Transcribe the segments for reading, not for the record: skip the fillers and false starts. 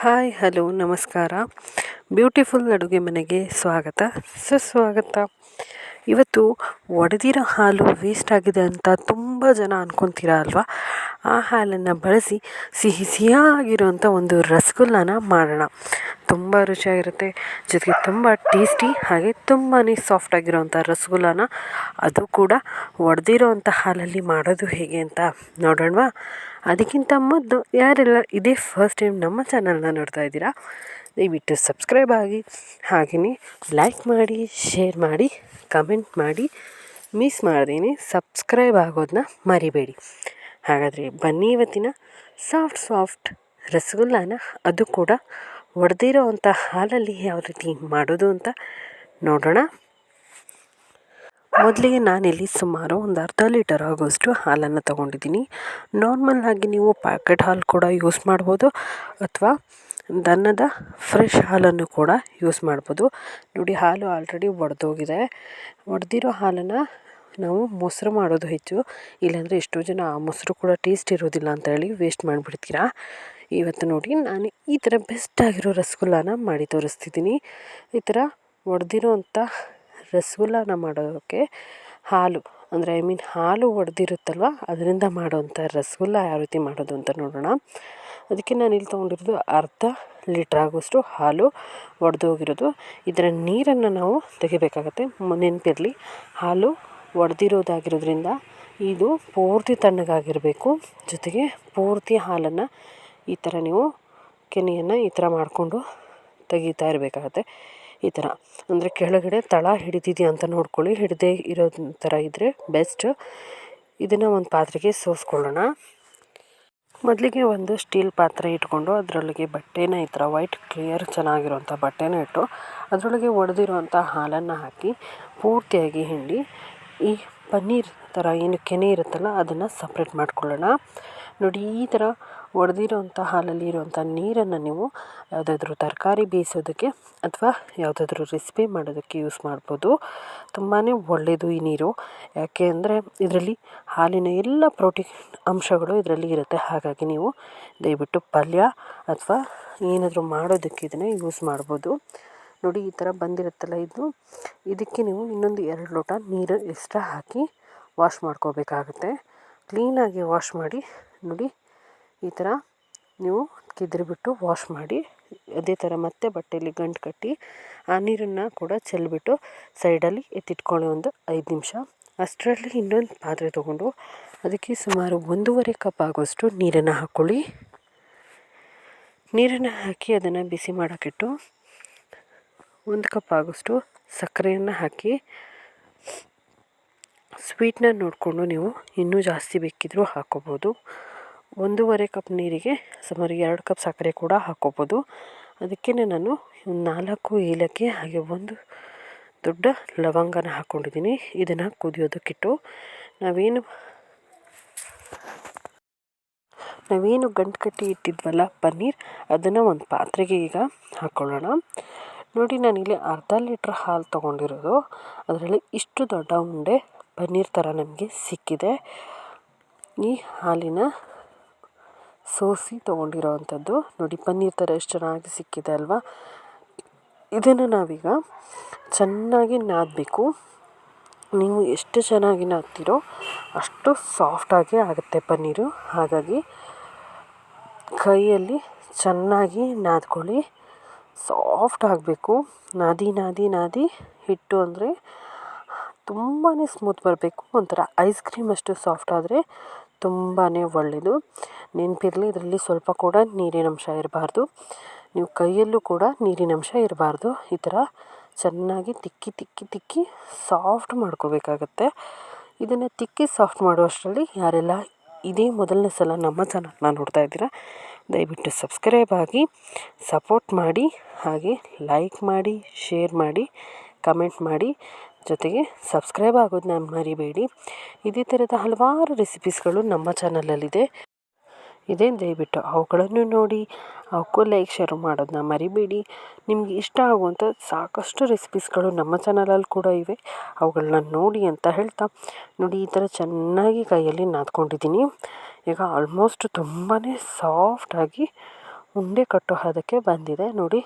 Hi hello ನಮಸ್ಕಾರ. Beautiful ಅಡುಗೆ ಮನೆಗೆ ಸ್ವಾಗತ ಸುಸ್ವಾಗತ. ಇವತ್ತು ಒಡೆದಿರೋ ಹಾಲು ವೇಸ್ಟ್ ಆಗಿದೆ ಅಂತ ತುಂಬ ಜನ ಅಂದ್ಕೊತೀರ ಅಲ್ವಾ. ಆ ಹಾಲನ್ನು ಬಳಸಿ ಸಿಹಿಯಾಗಿರೋಂಥ ಒಂದು ರಸಗುಲ್ಲನ ಮಾಡೋಣ. ತುಂಬ ರುಚಿಯಾಗಿರುತ್ತೆ, ಜೊತೆಗೆ ತುಂಬ ಟೇಸ್ಟಿ, ಹಾಗೆ ತುಂಬಾ ಸಾಫ್ಟಾಗಿರೋಂಥ ರಸಗುಲ್ಲನ, ಅದು ಕೂಡ ಒಡೆದಿರೋಂಥ ಹಾಲಲ್ಲಿ ಮಾಡೋದು ಹೇಗೆ ಅಂತ ನೋಡೋಣವಾ. ಅದಕ್ಕಿಂತ ಮೊದಲು ಯಾರೆಲ್ಲ ಇದೇ ಫಸ್ಟ್ ಟೈಮ್ ನಮ್ಮ ಚಾನಲ್ನ ನೋಡ್ತಾ ಇದ್ದೀರಾ, ದಯವಿಟ್ಟು ಸಬ್ಸ್ಕ್ರೈಬ್ ಆಗಿ, ಹಾಗೆಯೇ ಲೈಕ್ ಮಾಡಿ, ಶೇರ್ ಮಾಡಿ, ಕಮೆಂಟ್ ಮಾಡಿ, ಮಿಸ್ ಮಾಡ್ದೇನೆ ಸಬ್ಸ್ಕ್ರೈಬ್ ಆಗೋದನ್ನ ಮರಿಬೇಡಿ. ಹಾಗಾದರೆ ಬನ್ನಿ ಇವತ್ತಿನ ಸಾಫ್ಟ್ ರಸಗುಲ್ಲನ, ಅದು ಕೂಡ ಒಡೆದಿರೋ ಅಂಥ ಹಾಲಲ್ಲಿ ಯಾವ ರೀತಿ ಮಾಡೋದು ಅಂತ ನೋಡೋಣ. ಮೊದಲಿಗೆ ನಾನಿಲ್ಲಿ ಸುಮಾರು ಒಂದು ಅರ್ಧ ಲೀಟರ್ ಆಗೋಷ್ಟು ಹಾಲನ್ನು ತೊಗೊಂಡಿದ್ದೀನಿ. ನಾರ್ಮಲ್ಲಾಗಿ ನೀವು ಪ್ಯಾಕೆಟ್ ಹಾಲು ಕೂಡ ಯೂಸ್ ಮಾಡ್ಬೋದು, ಅಥವಾ ದನದ ಫ್ರೆಶ್ ಹಾಲನ್ನು ಕೂಡ ಯೂಸ್ ಮಾಡ್ಬೋದು. ನೋಡಿ, ಹಾಲು ಆಲ್ರೆಡಿ ಒಡೆದೋಗಿದೆ. ಒಡೆದಿರೋ ಹಾಲನ್ನು ನಾವು ಮೊಸರು ಮಾಡೋದು ಹೆಚ್ಚು, ಇಲ್ಲಾಂದರೆ ಎಷ್ಟೋ ಜನ ಆ ಮೊಸರು ಕೂಡ ಟೇಸ್ಟ್ ಇರೋದಿಲ್ಲ ಅಂತ ಹೇಳಿ ವೇಸ್ಟ್ ಮಾಡಿಬಿಡ್ತೀರಾ. ಇವತ್ತು ನೋಡಿ, ನಾನು ಈ ಥರ ಬೆಸ್ಟಾಗಿರೋ ರಸಗುಲ್ಲನ ಮಾಡಿ ತೋರಿಸ್ತಿದ್ದೀನಿ. ಈ ಥರ ಒಡೆದಿರೋ ಅಂಥ ರಸಗುಲ್ಲನ ಮಾಡೋಕ್ಕೆ ಹಾಲು ಅಂದರೆ ಹಾಲು ಒಡೆದಿರುತ್ತಲ್ವ, ಅದರಿಂದ ಮಾಡೋವಂಥ ರಸಗುಲ್ಲ ಯಾವ ರೀತಿ ಮಾಡೋದು ಅಂತ ನೋಡೋಣ. ಅದಕ್ಕೆ ನಾನು ಇಲ್ಲಿ ತೊಗೊಂಡಿರೋದು ಅರ್ಧ ಲೀಟ್ರ್ ಆಗೋಷ್ಟು ಹಾಲು ಒಡೆದೋಗಿರೋದು. ಇದರ ನೀರನ್ನು ನಾವು ತೆಗಿಬೇಕಾಗತ್ತೆ. ನೆನಪಿರಲಿ, ಹಾಲು ಒಡೆದಿರೋದಾಗಿರೋದ್ರಿಂದ ಇದು ಪೂರ್ತಿ ತಣ್ಣಗಾಗಿರಬೇಕು. ಜೊತೆಗೆ ಪೂರ್ತಿ ಹಾಲನ್ನು ಈ ಥರ ನೀವು ಕೆನೆಯನ್ನು ಈ ಥರ ಮಾಡಿಕೊಂಡು ತೆಗಿತಾ ಇರಬೇಕಾಗತ್ತೆ. ಈ ಥರ ಅಂದರೆ ಕೆಳಗಡೆ ತಳ ಹಿಡಿದಿದೆಯಾ ಅಂತ ನೋಡ್ಕೊಳ್ಳಿ. ಹಿಡದೇ ಇರೋ ಥರ ಇದ್ದರೆ ಬೆಸ್ಟ್. ಇದನ್ನು ಒಂದು ಪಾತ್ರೆಗೆ ಸೋಸ್ಕೊಳ್ಳೋಣ. ಮೊದಲಿಗೆ ಒಂದು ಸ್ಟೀಲ್ ಪಾತ್ರೆ ಇಟ್ಕೊಂಡು ಅದರೊಳಗೆ ಬಟ್ಟೆನ ಈ ಥರ ವೈಟ್ ಕ್ಲಿಯರ್ ಚೆನ್ನಾಗಿರೋಂಥ ಬಟ್ಟೆನ ಇಟ್ಟು ಅದರೊಳಗೆ ಒಡೆದಿರೋಂಥ ಹಾಲನ್ನು ಹಾಕಿ ಪೂರ್ತಿಯಾಗಿ ಹಿಂಡಿ ಈ ಪನ್ನೀರ್ ಥರ ಏನು ಕೆನೆ ಇರುತ್ತಲ್ಲ ಅದನ್ನು ಸಪ್ರೇಟ್ ಮಾಡ್ಕೊಳ್ಳೋಣ. ನೋಡಿ, ಈ ಥರ ಒಡೆದಿರೋಂಥ ಹಾಲಲ್ಲಿ ಇರೋಂಥ ನೀರನ್ನು ನೀವು ಯಾವುದಾದ್ರೂ ತರಕಾರಿ ಬೇಯಿಸೋದಕ್ಕೆ ಅಥವಾ ಯಾವುದಾದ್ರೂ ರೆಸಿಪಿ ಮಾಡೋದಕ್ಕೆ ಯೂಸ್ ಮಾಡ್ಬೋದು. ತುಂಬಾ ಒಳ್ಳೆಯದು ಈ ನೀರು. ಯಾಕೆ ಅಂದರೆ ಇದರಲ್ಲಿ ಹಾಲಿನ ಎಲ್ಲ ಪ್ರೋಟೀನ್ ಅಂಶಗಳು ಇದರಲ್ಲಿ ಇರುತ್ತೆ. ಹಾಗಾಗಿ ನೀವು ದಯವಿಟ್ಟು ಪಲ್ಯ ಅಥವಾ ಏನಾದರೂ ಮಾಡೋದಕ್ಕೆ ಇದನ್ನು ಯೂಸ್ ಮಾಡ್ಬೋದು. ನೋಡಿ, ಈ ಥರ ಬಂದಿರುತ್ತಲ್ಲ ಇದಕ್ಕೆ ನೀವು ಇನ್ನೊಂದು 2 ಲೋಟ ನೀರು ಎಕ್ಸ್ಟ್ರಾ ಹಾಕಿ ವಾಶ್ ಮಾಡ್ಕೋಬೇಕಾಗುತ್ತೆ. ಕ್ಲೀನಾಗಿ ವಾಶ್ ಮಾಡಿ. ನೋಡಿ, ಈ ಥರ ನೀವು ಕೆದರಿಬಿಟ್ಟು ವಾಶ್ ಮಾಡಿ. ಅದೇ ಥರ ಮತ್ತೆ ಬಟ್ಟೆಯಲ್ಲಿ ಗಂಟು ಕಟ್ಟಿ ಆ ನೀರನ್ನು ಕೂಡ ಚೆಲ್ಲಿಬಿಟ್ಟು ಸೈಡಲ್ಲಿ ಎತ್ತಿಟ್ಕೊಳ್ಳಿ ಒಂದು 5 ನಿಮಿಷ. ಅಷ್ಟರಲ್ಲಿ ಇನ್ನೊಂದು ಪಾತ್ರೆ ತೊಗೊಂಡು ಅದಕ್ಕೆ ಸುಮಾರು 1.5 ಕಪ್ ಆಗೋಷ್ಟು ನೀರನ್ನು ಹಾಕ್ಕೊಳ್ಳಿ. ನೀರನ್ನು ಹಾಕಿ ಅದನ್ನು ಬಿಸಿ ಮಾಡೋಕ್ಕಿಟ್ಟು 1 ಕಪ್ ಆಗೋಷ್ಟು ಸಕ್ಕರೆಯನ್ನು ಹಾಕಿ, ಸ್ವೀಟ್ನ ನೋಡಿಕೊಂಡು ನೀವು ಇನ್ನೂ ಜಾಸ್ತಿ ಬೇಕಿದ್ರೂ ಹಾಕ್ಕೋಬೋದು. 1.5 ಕಪ್ ನೀರಿಗೆ ಸುಮಾರು 2 ಕಪ್ ಸಕ್ಕರೆ ಕೂಡ ಹಾಕ್ಕೋಬೋದು. ಅದಕ್ಕೆ ನಾನು 4 ಏಲಕ್ಕಿ ಹಾಗೆ 1 ದೊಡ್ಡ ಲವಂಗನ ಹಾಕ್ಕೊಂಡಿದ್ದೀನಿ. ಇದನ್ನು ಕುದಿಯೋದಕ್ಕಿಟ್ಟು ನಾವೇನು ಗಂಟು ಕಟ್ಟಿ ಇಟ್ಟಿದ್ವಲ್ಲ ಪನ್ನೀರ್, ಅದನ್ನು ಒಂದು ಪಾತ್ರೆಗೆ ಈಗ ಹಾಕ್ಕೊಳ್ಳೋಣ. ನೋಡಿ, ನಾನಿಲ್ಲಿ ಅರ್ಧ ಲೀಟ್ರ್ ಹಾಲು ತೊಗೊಂಡಿರೋದು. ಅದರಲ್ಲಿ ಇಷ್ಟು ದೊಡ್ಡ ಉಂಡೆ ಪನ್ನೀರ್ ಥರ ನಮಗೆ ಸಿಕ್ಕಿದೆ. ಈ ಹಾಲಿನ ಸೋಸಿ ತೊಗೊಂಡಿರೋ ಅಂಥದ್ದು ನೋಡಿ, ಪನ್ನೀರ್ ಥರ ಎಷ್ಟು ಚೆನ್ನಾಗಿ ಸಿಕ್ಕಿದೆ ಅಲ್ವಾ. ಇದನ್ನು ನಾವೀಗ ಚೆನ್ನಾಗಿ ನಾದಬೇಕು. ನೀವು ಎಷ್ಟು ಚೆನ್ನಾಗಿ ನಾದ್ತೀರೋ ಅಷ್ಟು ಸಾಫ್ಟಾಗಿ ಆಗುತ್ತೆ ಪನ್ನೀರು. ಹಾಗಾಗಿ ಕೈಯಲ್ಲಿ ಚೆನ್ನಾಗಿ ನಾದ್ಕೊಳ್ಳಿ. ಸಾಫ್ಟ್ ಆಗಬೇಕು. ನಾದಿ ಹಿಟ್ಟು ಅಂದರೆ ತುಂಬಾ ಸ್ಮೂತ್ ಬರಬೇಕು. ಒಂಥರ ಐಸ್ ಕ್ರೀಮ್ ಅಷ್ಟು ಸಾಫ್ಟ್ ಆದರೆ ತುಂಬಾ ಒಳ್ಳೆಯದು. ನೆನಪಿರಲಿ, ಇದರಲ್ಲಿ ಸ್ವಲ್ಪ ಕೂಡ ನೀರಿನಂಶ ಇರಬಾರ್ದು. ನೀವು ಕೈಯಲ್ಲೂ ಕೂಡ ನೀರಿನಂಶ ಇರಬಾರ್ದು. ಈ ಥರ ಚೆನ್ನಾಗಿ ತಿಕ್ಕಿ ಸಾಫ್ಟ್ ಮಾಡ್ಕೋಬೇಕಾಗತ್ತೆ. ಇದನ್ನು ತಿಕ್ಕಿ ಸಾಫ್ಟ್ ಮಾಡುವಷ್ಟರಲ್ಲಿ ಯಾರೆಲ್ಲ ಇದೇ ಮೊದಲನೇ ಸಲ ನಮ್ಮ ಚಾನಲ್ನ ನೋಡ್ತಾ ಇದ್ದೀರಾ, ದಯವಿಟ್ಟು ಸಬ್ಸ್ಕ್ರೈಬ್ ಆಗಿ ಸಪೋರ್ಟ್ ಮಾಡಿ, ಹಾಗೆ ಲೈಕ್ ಮಾಡಿ, ಶೇರ್ ಮಾಡಿ, ಕಮೆಂಟ್ ಮಾಡಿ, ಜೊತೆಗೆ ಸಬ್ಸ್ಕ್ರೈಬ್ ಆಗೋದನ್ನ ಮರಿಬೇಡಿ. ಇದೇ ಥರದ ಹಲವಾರು ರೆಸಿಪೀಸ್ಗಳು ನಮ್ಮ ಚಾನಲಲ್ಲಿದೆ. ದಯವಿಟ್ಟು ಅವುಗಳನ್ನು ನೋಡಿ, ಅವಕ್ಕೂ ಲೈಕ್ ಶೇರ್ ಮಾಡೋದನ್ನ ಮರಿಬೇಡಿ. ನಿಮಗೆ ಇಷ್ಟ ಆಗುವಂಥ ಸಾಕಷ್ಟು ರೆಸಿಪೀಸ್ಗಳು ನಮ್ಮ ಚಾನಲಲ್ಲಿ ಕೂಡ ಇವೆ, ಅವುಗಳನ್ನ ನೋಡಿ ಅಂತ ಹೇಳ್ತಾ, ನೋಡಿ ಈ ಥರ ಚೆನ್ನಾಗಿ ಕೈಯಲ್ಲಿ ನಾದ್ಕೊಂಡಿದ್ದೀನಿ. ಈಗ ಆಲ್ಮೋಸ್ಟ್ ತುಂಬಾ ಸಾಫ್ಟಾಗಿ ಉಂಡೆ ಕಟ್ಟೋ ಹದಕ್ಕೆ ಬಂದಿದೆ ನೋಡಿ.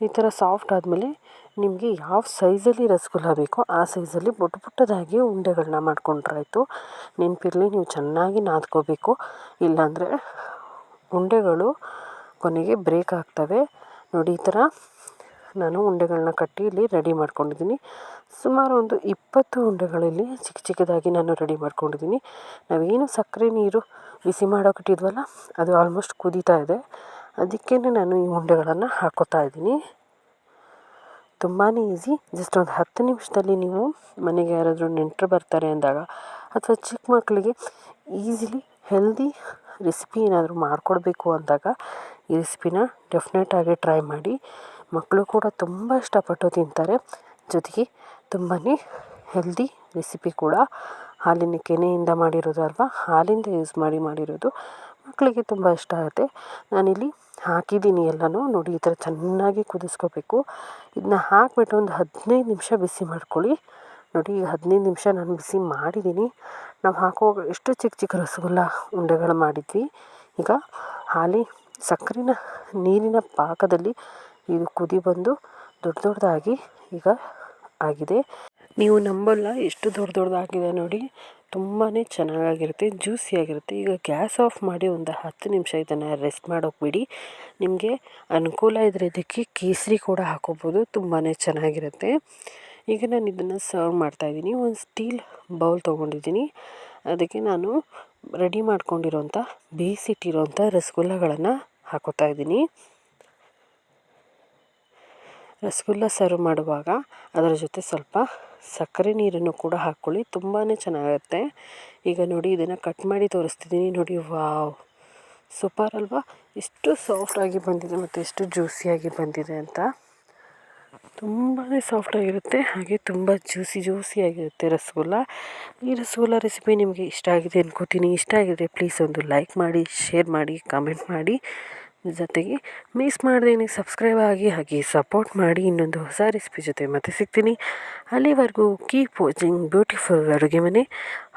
ಈ ಥರ ಸಾಫ್ಟ್ ಆದಮೇಲೆ ನಿಮಗೆ ಯಾವ ಸೈಜಲ್ಲಿ ರಸಗುಲ್ಲ ಬೇಕೋ ಆ ಸೈಜಲ್ಲಿ ಪುಟ್ಟ ಪುಟ್ಟದಾಗಿ ಉಂಡೆಗಳನ್ನ ಮಾಡ್ಕೊಂಡ್ರಾಯ್ತು. ನೆನಪಿರಲಿ, ನೀವು ಚೆನ್ನಾಗಿ ನಾದ್ಕೋಬೇಕು, ಇಲ್ಲಾಂದರೆ ಉಂಡೆಗಳು ಕೊನೆಗೆ ಬ್ರೇಕ್ ಆಗ್ತವೆ. ನೋಡಿ, ಈ ಥರ ನಾನು ಉಂಡೆಗಳನ್ನ ಕಟ್ಟಿ ಇಲ್ಲಿ ರೆಡಿ ಮಾಡ್ಕೊಂಡಿದ್ದೀನಿ. ಸುಮಾರು ಒಂದು 20 ಉಂಡೆಗಳಲ್ಲಿ ಚಿಕ್ಕ ಚಿಕ್ಕದಾಗಿ ನಾನು ರೆಡಿ ಮಾಡ್ಕೊಂಡಿದ್ದೀನಿ. ನಾವೇನು ಸಕ್ಕರೆ ನೀರು ಬಿಸಿ ಮಾಡೋಕ್ಕಿಟ್ಟಿದ್ವಲ್ಲ, ಅದು ಆಲ್ಮೋಸ್ಟ್ ಕುದೀತಾ ಇದೆ. ಅದಕ್ಕೇ ನಾನು ಈ ಉಂಡೆಗಳನ್ನು ಹಾಕ್ಕೋತಾ ಇದ್ದೀನಿ. ತುಂಬಾ ಈಸಿ. ಜಸ್ಟ್ ಒಂದು 10 ನಿಮಿಷದಲ್ಲಿ ನೀವು ಮನೆಗೆ ಯಾರಾದರೂ ನೆಂಟರು ಬರ್ತಾರೆ ಅಂದಾಗ, ಅಥವಾ ಚಿಕ್ಕ ಮಕ್ಕಳಿಗೆ ಈಸಿಲಿ ಹೆಲ್ದಿ ರೆಸಿಪಿ ಏನಾದರೂ ಮಾಡಿಕೊಡ್ಬೇಕು ಅಂದಾಗ ಈ ರೆಸಿಪಿನ ಡೆಫಿನೆಟಾಗಿ ಟ್ರೈ ಮಾಡಿ. ಮಕ್ಕಳು ಕೂಡ ತುಂಬ ಇಷ್ಟಪಟ್ಟು ತಿಂತಾರೆ. ಜೊತೆಗೆ ತುಂಬಾ ಹೆಲ್ದಿ ರೆಸಿಪಿ ಕೂಡ. ಹಾಲಿನ ಕೆನೆಯಿಂದ ಮಾಡಿರೋದು ಅಲ್ವಾ, ಹಾಲಿಂದ ಯೂಸ್ ಮಾಡಿರೋದು. ಮಕ್ಕಳಿಗೆ ತುಂಬ ಇಷ್ಟ ಆಗುತ್ತೆ. ನಾನಿಲ್ಲಿ ಹಾಕಿದ್ದೀನಿ ಎಲ್ಲನೂ. ನೋಡಿ, ಈ ಥರ ಚೆನ್ನಾಗಿ ಕುದಿಸ್ಕೋಬೇಕು. ಇದನ್ನ ಹಾಕಿಬಿಟ್ಟು ಒಂದು 15 ನಿಮಿಷ ಬಿಸಿ ಮಾಡ್ಕೊಳ್ಳಿ. ನೋಡಿ, ಈಗ 15 ನಿಮಿಷ ನಾನು ಬಿಸಿ ಮಾಡಿದ್ದೀನಿ. ನಾವು ಹಾಕುವಾಗ ಎಷ್ಟು ಚಿಕ್ಕ ಚಿಕ್ಕ ರಸಗುಲ್ಲ ಉಂಡೆಗಳು ಮಾಡಿದ್ವಿ. ಈಗ ಸಕ್ಕರೆನ ನೀರಿನ ಪಾಕದಲ್ಲಿ ಇದು ಕುದಿ ಬಂದು ದೊಡ್ಡ ದೊಡ್ಡದಾಗಿ ಈಗ ಆಗಿದೆ. ನೀವು ನಂಬಲ್ಲ, ಎಷ್ಟು ದೊಡ್ಡದಾಗಿದೆ ನೋಡಿ. ತುಂಬಾ ಚೆನ್ನಾಗಿರುತ್ತೆ, ಜ್ಯೂಸಿಯಾಗಿರುತ್ತೆ. ಈಗ ಗ್ಯಾಸ್ ಆಫ್ ಮಾಡಿ ಒಂದು 10 ನಿಮಿಷ ಇದನ್ನು ರೆಸ್ಟ್ ಮಾಡೋಕೆ ಬಿಡಿ. ನಿಮಗೆ ಅನುಕೂಲ ಇದ್ದರೆ ಇದಕ್ಕೆ ಕೇಸರಿ ಕೂಡ ಹಾಕೋಬೋದು, ತುಂಬಾ ಚೆನ್ನಾಗಿರುತ್ತೆ. ಈಗ ನಾನು ಇದನ್ನು ಸರ್ವ್ ಮಾಡ್ತಾಯಿದ್ದೀನಿ. ಒಂದು ಸ್ಟೀಲ್ ಬೌಲ್ ತೊಗೊಂಡಿದ್ದೀನಿ. ಅದಕ್ಕೆ ನಾನು ರೆಡಿ ಮಾಡ್ಕೊಂಡಿರೋಂಥ ಬೇಯಿಸಿಟ್ಟಿರೋಂಥ ರಸಗುಲ್ಲಗಳನ್ನು ಹಾಕೋತಾ ಇದ್ದೀನಿ. ರಸಗುಲ್ಲ ಸರ್ವ್ ಮಾಡುವಾಗ ಅದರ ಜೊತೆ ಸ್ವಲ್ಪ ಸಕ್ಕರೆ ನೀರನ್ನು ಕೂಡ ಹಾಕ್ಕೊಳ್ಳಿ, ತುಂಬಾ ಚೆನ್ನಾಗಿರುತ್ತೆ. ಈಗ ನೋಡಿ, ಇದನ್ನು ಕಟ್ ಮಾಡಿ ತೋರಿಸ್ತಿದ್ದೀನಿ. ನೋಡಿ, ವಾವ್, ಸೂಪರ್ ಅಲ್ವಾ? ಎಷ್ಟು ಸಾಫ್ಟಾಗಿ ಬಂದಿದೆ ಮತ್ತು ಎಷ್ಟು ಜ್ಯೂಸಿಯಾಗಿ ಬಂದಿದೆ ಅಂತ. ತುಂಬಾ ಸಾಫ್ಟಾಗಿರುತ್ತೆ, ಹಾಗೆ ತುಂಬ ಜ್ಯೂಸಿಯಾಗಿರುತ್ತೆ ರಸಗುಲ್ಲ. ಈ ರಸಗುಲ್ಲ ರೆಸಿಪಿ ನಿಮಗೆ ಇಷ್ಟ ಆಗಿದೆ ಅನ್ಕೋತೀನಿ. ಇಷ್ಟ ಆಗಿದೆ ಪ್ಲೀಸ್ ಒಂದು ಲೈಕ್ ಮಾಡಿ, ಶೇರ್ ಮಾಡಿ, ಕಮೆಂಟ್ ಮಾಡಿ. ಜೊತೆಗೆ ಮಿಸ್ ಮಾಡದೇನೆ ಸಬ್ಸ್ಕ್ರೈಬ್ ಆಗಿ, ಹಾಗೆ ಸಪೋರ್ಟ್ ಮಾಡಿ. ಇನ್ನೊಂದು ಹೊಸ ರೆಸಿಪಿ ಜೊತೆ ಮತ್ತೆ ಸಿಗ್ತೀನಿ. ಅಲ್ಲಿವರೆಗೂ ಕೀಪ್ ವಾಚಿಂಗ್ ಬ್ಯೂಟಿಫುಲ್ ಅಡುಗೆ ಮನೆ.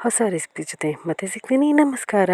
ಹೊಸ ರೆಸಿಪಿ ಜೊತೆ ಮತ್ತೆ ಸಿಗ್ತೀನಿ. ನಮಸ್ಕಾರ.